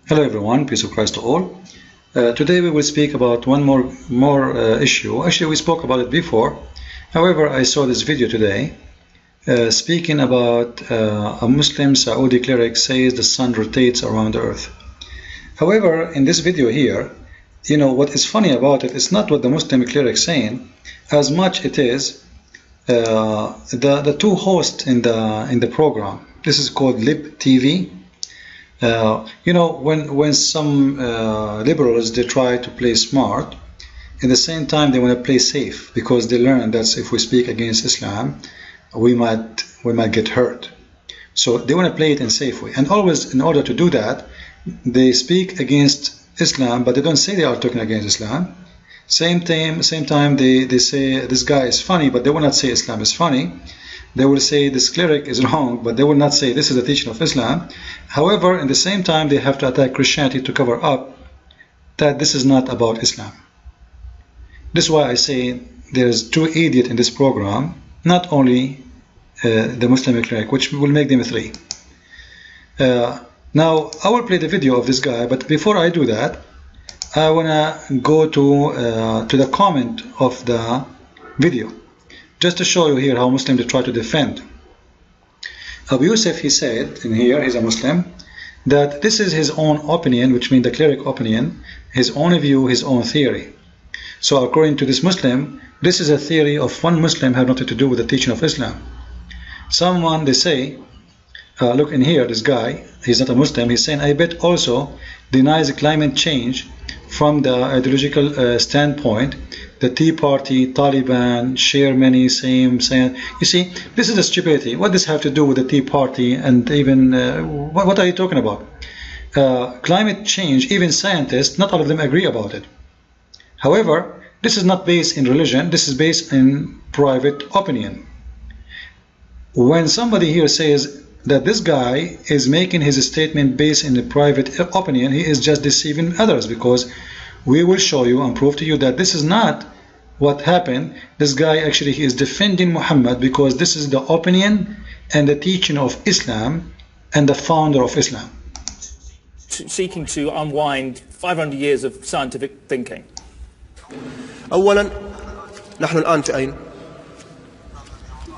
Hello everyone, peace of Christ to all. Today we will speak about one more issue. Actually, we spoke about it before. However, I saw this video today speaking about a Muslim Saudi cleric says the sun rotates around the earth. However, in this video here, what is funny about it is not what the Muslim cleric is saying, as much it is the two hosts in the program. This is called Lib TV. When some liberals, they try to play smart, at the same time they want to play safe, because they learn that if we speak against Islam, we might get hurt. So they want to play it in a safe way, and always in order to do that, they speak against Islam, but they don't say they are talking against Islam. Same time they say this guy is funny, but they will not say Islam is funny. They will say this cleric is wrong, but they will not say this is the teaching of Islam. However, in the same time, they have to attack Christianity to cover up that this is not about Islam. This is why I say there's two idiots in this program, not only the Muslim cleric, which will make them three. Now, I will play the video of this guy, but before I do that, I want to go to the comment of the video, just to show you here how Muslims try to defend. Abu Yusuf, he said in here, he's a Muslim, that this is his own opinion, which means the cleric opinion, his own view, his own theory. So according to this Muslim, this is a theory of one Muslim, have nothing to do with the teaching of Islam. Someone, they say, look in here, this guy, he's not a Muslim, he's saying, I bet also denies climate change from the ideological standpoint. The Tea Party, Taliban share many same. You see, this is the stupidity. What does this have to do with the Tea Party? And even what are you talking about? Climate change, even scientists, not all of them agree about it. However, this is not based in religion. This is based in private opinion. When somebody here says that this guy is making his statement based in a private opinion, he is just deceiving others, because we will show you and prove to you that this is not what happened. This guy actually, he is defending Muhammad, because this is the opinion and the teaching of Islam and the founder of Islam. Seeking to unwind 500 years of scientific thinking. أولا نحن الآن في أين؟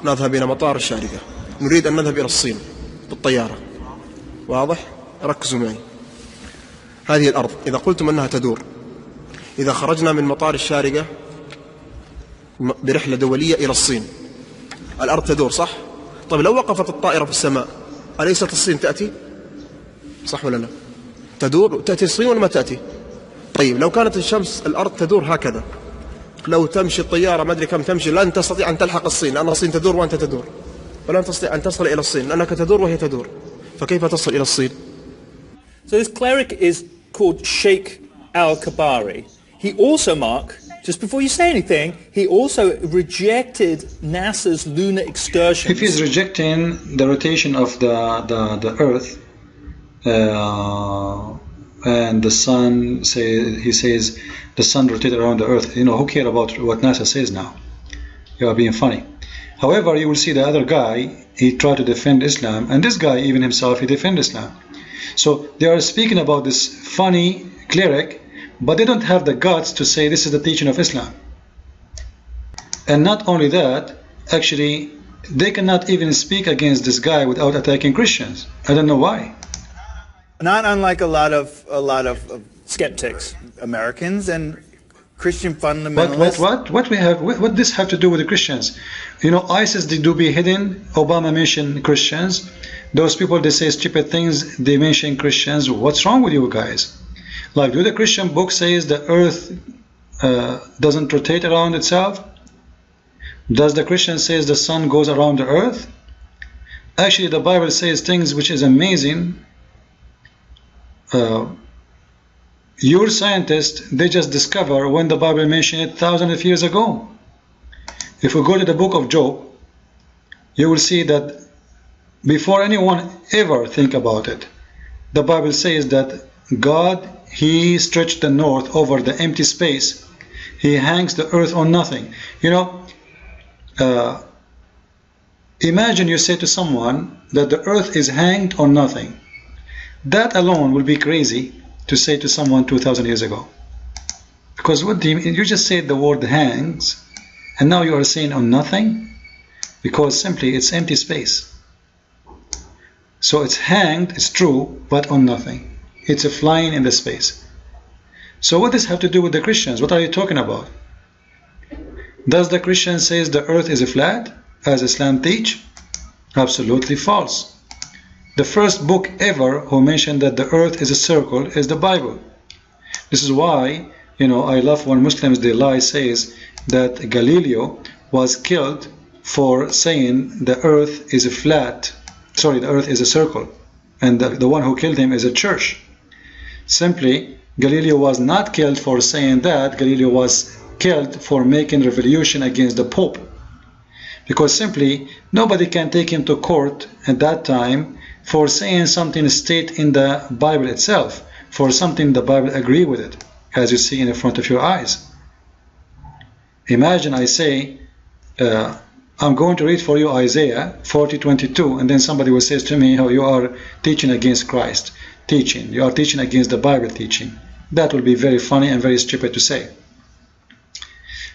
نذهب إلى مطار الشارقة، نريد أن نذهب إلى الصين بالطيارة. واضح؟ ركزوا معي. هذه الأرض إذا قلتم أنها تدور، إذا خرجنا من مطار الشارقة برحلة دولية إلى الصين، الأرض تدور صح؟ طيب لو وقفت الطائرة في السماء، أليست الصين تأتي؟ صح ولا لا؟ تدور، تأتي الصين ولا ما تأتي؟ طيب لو كانت الشمس الأرض تدور هكذا، لو تمشي الطيارة ما أدري كم تمشي، لن تستطيع أن تلحق الصين، لأن الصين تدور وأنت تدور، ولن تستطيع أن تصل إلى الصين لأنك تدور وهي تدور، فكيف تصل إلى الصين؟ So this cleric is called Sheikh Al-Kabari. He also, Mark, just before you say anything, he also rejected NASA's lunar excursions. If he's rejecting the rotation of the Earth and the sun, he says the sun rotates around the Earth. Who cares about what NASA says now? You are being funny. However, you will see the other guy, he tried to defend Islam, and this guy even himself, he defends Islam. So they are speaking about this funny cleric, but they don't have the guts to say this is the teaching of Islam. And not only that, actually, they cannot even speak against this guy without attacking Christians. I don't know why. Not unlike a lot of skeptics, Americans and Christian fundamentalists. What this have to do with the Christians? ISIS, they do be hidden. Obama mentioned Christians. Those people, they say stupid things, they mention Christians. What's wrong with you guys? Like, do the Christian book says the earth doesn't rotate around itself? Does the Christian says the sun goes around the earth? Actually, the Bible says things which is amazing. Your scientists, they just discover when the Bible mentioned it thousands of years ago. If we go to the book of Job, you will see that before anyone ever think about it, the Bible says that God, he stretched the north over the empty space. He hangs the earth on nothing. Imagine you say to someone that the earth is hanged on nothing. That alone will be crazy to say to someone 2000 years ago. Because what do you just said the word hangs, and now you are saying on nothing? Because simply it's empty space. So it's hanged, it's true, but on nothing. It's a flying in the space. So what does this have to do with the Christians? What are you talking about? Does the Christian says the earth is a flat, as Islam teach? Absolutely false. The first book ever who mentioned that the earth is a circle is the Bible. This is why, I love when Muslims they lie says that Galileo was killed for saying the earth is a flat, sorry, the earth is a circle, and the one who killed him is a church. Simply, Galileo was not killed for saying that. Galileo was killed for making revolution against the Pope, because simply nobody can take him to court at that time for saying something state in the Bible itself, for something the Bible agree with it, as you see in the front of your eyes. Imagine I say, I'm going to read for you Isaiah 40:22, and then somebody will say to me, oh, you are teaching against Christ teaching, you are teaching against the Bible teaching. That will be very funny and very stupid to say.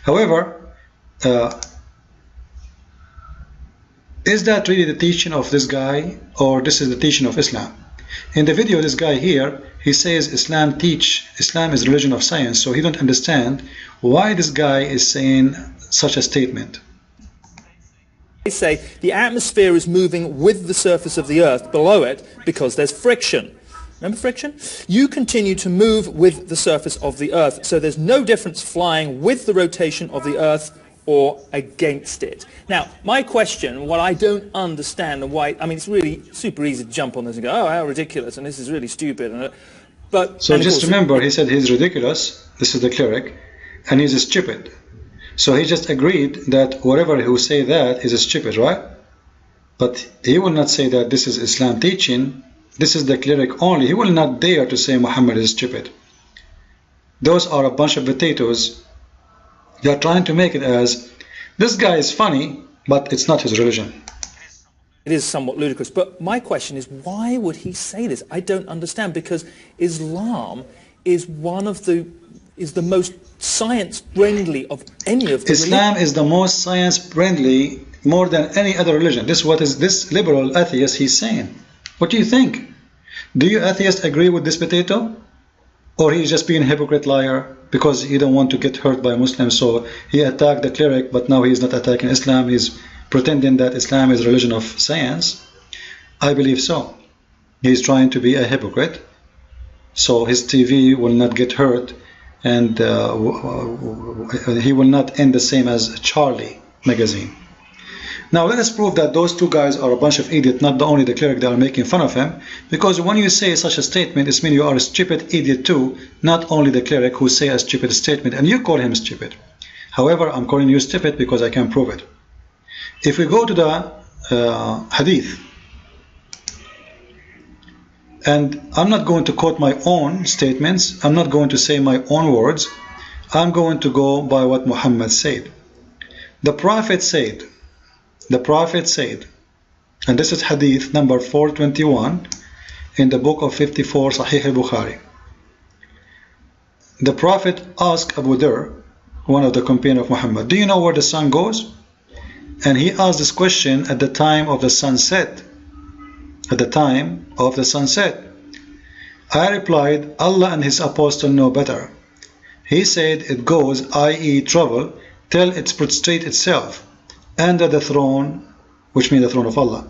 However, is that really the teaching of this guy, or this is the teaching of Islam? In the video, this guy here, he says Islam is religion of science, so he don't understand why this guy is saying such a statement. They say the atmosphere is moving with the surface of the earth below it because there's friction. Remember friction? You continue to move with the surface of the earth, so there's no difference flying with the rotation of the earth or against it. Now, my question, what I don't understand and why, I mean, it's really super easy to jump on this and go, oh, how ridiculous, and this is really stupid. So just remember, he said he's ridiculous, this is the cleric, and he's stupid. So he just agreed that whatever he will say that is stupid, right? But he will not say that this is Islam teaching. This is the cleric only. He will not dare to say Muhammad is stupid. Those are a bunch of potatoes. They are trying to make it as, this guy is funny, but it's not his religion. It is somewhat ludicrous. But my question is, why would he say this? I don't understand, because Islam is the most science-friendly of any of the Islam is the most science-friendly more than any other religion. This is what is this liberal atheist he's saying. What do you think? Do you atheists agree with this potato? Or he's just being a hypocrite liar because he don't want to get hurt by Muslims, so he attacked the cleric, but now he's not attacking Islam, he's pretending that Islam is a religion of science? I believe so. He's trying to be a hypocrite, so his TV will not get hurt, and he will not end the same as Charlie magazine. Now let us prove that those two guys are a bunch of idiots, not only the cleric that are making fun of him, because when you say such a statement, it means you are a stupid idiot too, not only the cleric who say a stupid statement, and you call him stupid. However, I'm calling you stupid because I can prove it. If we go to the hadith, and I'm not going to quote my own statements, I'm not going to say my own words, I'm going to go by what Muhammad said. The Prophet said, and this is hadith number 421 in the book of 54 Sahih al-Bukhari. The Prophet asked Abu Dharr, one of the companions of Muhammad, do you know where the sun goes? And he asked this question at the time of the sunset. At the time of the sunset. I replied, Allah and His Apostle know better. He said it goes, i.e. travel, till it prostrates itself under the throne, which means the throne of Allah,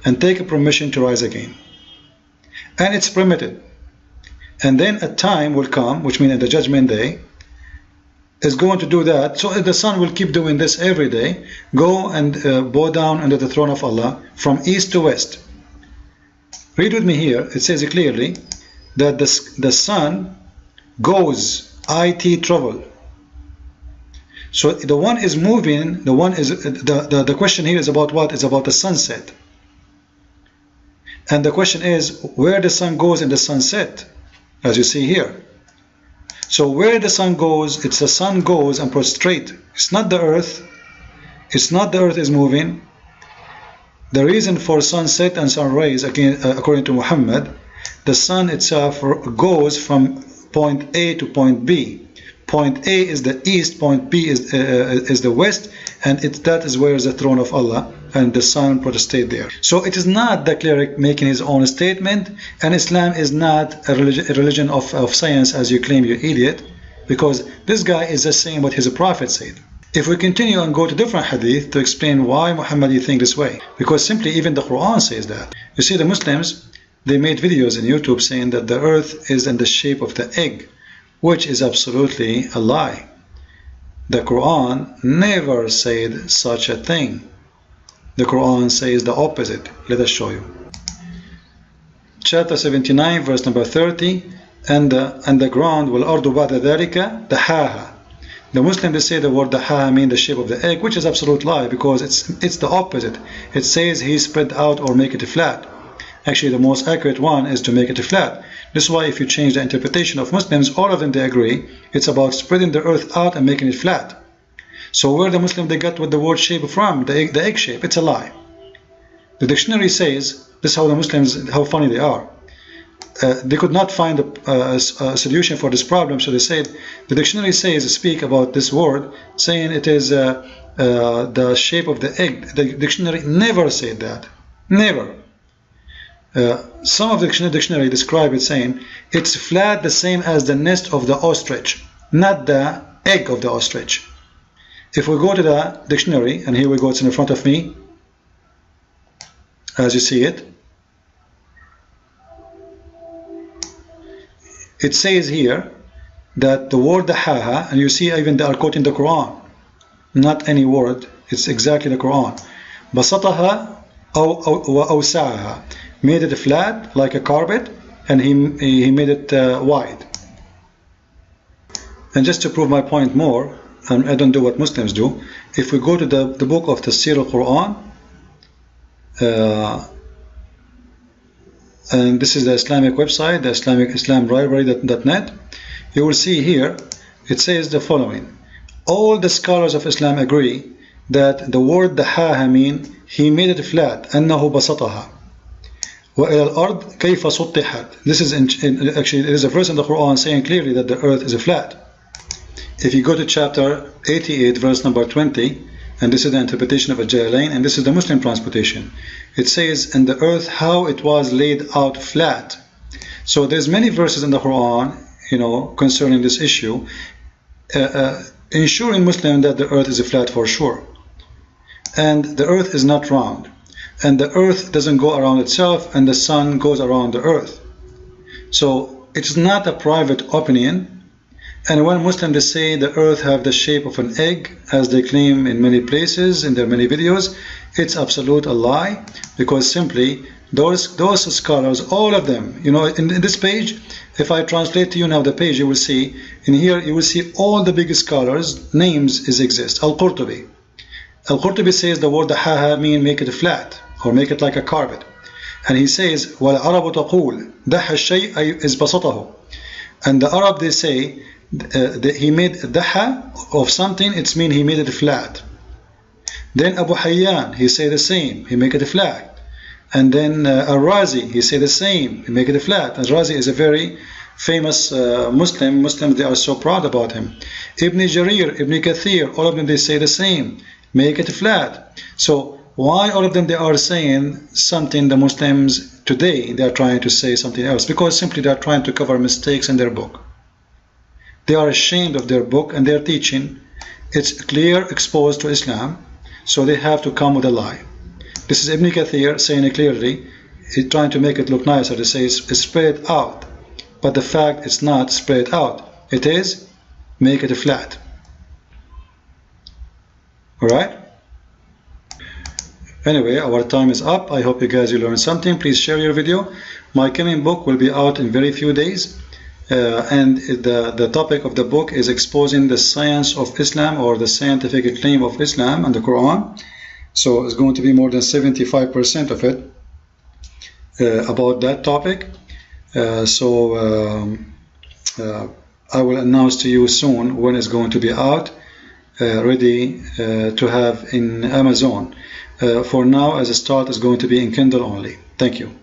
and take a permission to rise again. And it's permitted. And then a time will come, which means at the judgment day, is going to do that. So the sun will keep doing this every day, go and bow down under the throne of Allah from east to west. Read with me here. It says clearly that the sun goes, it travel. So the one is moving, the question here is about what? It's about the sunset. And the question is where the sun goes in the sunset, as you see here. So where the sun goes, it's the sun goes and prostrate. It's not the earth. It's not the earth is moving. The reason for sunset and sunrise, again, according to Muhammad, The sun itself goes from point A to point B. Point A is the east, point B is the west, and that is where is the throne of Allah, and the sun protestate there. So it is not the cleric making his own statement, and Islam is not a religion of science as you claim, you idiot, because this guy is just saying what his prophet said. If we continue and go to different hadith to explain why Muhammad you think this way, because simply even the Quran says that. You see, the Muslims, they made videos on YouTube saying that the earth is in the shape of the egg, which is absolutely a lie. The Quran never said such a thing. The Quran says the opposite. Let us show you. Chapter 79, verse number 30, and the ground will ardu ba'da dhalika dahaha. The Muslims, they say the word dahaha mean the shape of the egg, which is absolute lie, because it's the opposite. It says he spread out or make it flat. Actually, the most accurate one is to make it flat. This is why if you change the interpretation of Muslims, all of them they agree it's about spreading the earth out and making it flat. So where the Muslim they got with the word shape from, the egg shape, it's a lie. The dictionary says, this is how the Muslims, how funny they are. They could not find a solution for this problem, so they said, the dictionary says, speak about this word, saying it is the shape of the egg. The dictionary never said that. Never. Some of the dictionary describe it saying it's flat the same as the nest of the ostrich, not the egg of the ostrich. If we go to the dictionary, and here we go, it's in front of me, as you see it, it says here that the word dahaha, and you see even they are quoting the Quran, not any word, it's exactly the Quran. Basataha wa awsa'aha, made it flat like a carpet, and he made it wide. And just to prove my point more, and I don't do what Muslims do, if we go to the book of Tafsir al-Quran, and this is the Islamic website, the islamlibrary.net, you will see here, it says the following: all the scholars of Islam agree that the word dahaha mean he made it flat, أنه بسطها. وإلى الأرض كيف سطحت. This is actually there is a verse in the Quran saying clearly that the earth is flat. If you go to chapter 88, verse number 20, and this is the interpretation of Al-Jalalain, and this is the Muslim transportation, it says, in the earth how it was laid out flat. So there's many verses in the Quran, concerning this issue, ensuring Muslim that the earth is flat for sure. And the earth is not round. And the earth doesn't go around itself, and the sun goes around the earth. So it's not a private opinion. And when Muslims they say the earth have the shape of an egg, as they claim in many places, in their many videos, it's absolute a lie, because simply those scholars, all of them, in this page, if I translate to you now the page, you will see, in here you will see all the biggest scholars, names exist. Al-Qurtubi. Al-Qurtubi says the word dahaha mean make it flat, or make it like a carpet. And he says, وَالْعَرَبُ تَقُولُ دَحَ الشَّيْءَ إِذْ بَسَطَهُ. And the Arab, they say, that he made daha of something, it's mean he made it flat. Then Abu Hayyan, he say the same, he make it flat. And then Al-Razi, he say the same, he make it flat. Al-Razi is a very famous Muslim. Muslims, they are so proud about him. Ibn Jarir, Ibn Kathir, all of them, they say the same, make it flat. So why all of them they are saying something the Muslims today they are trying to say something else? Because simply they are trying to cover mistakes in their book. They are ashamed of their book and their teaching. It's clear exposed to Islam, so they have to come with a lie. This is Ibn Kathir saying it clearly. He's trying to make it look nicer. They say it's spread out, but the fact it's not spread out. It is make it flat. Alright? Anyway, our time is up. I hope you guys learned something. Please share your video. My coming book will be out in very few days. And the topic of the book is exposing the science of Islam, or the scientific claim of Islam and the Quran. So it's going to be more than 75% of it about that topic. I will announce to you soon when it's going to be out, ready to have in Amazon. For now, as a start, it's going to be in Kindle only. Thank you.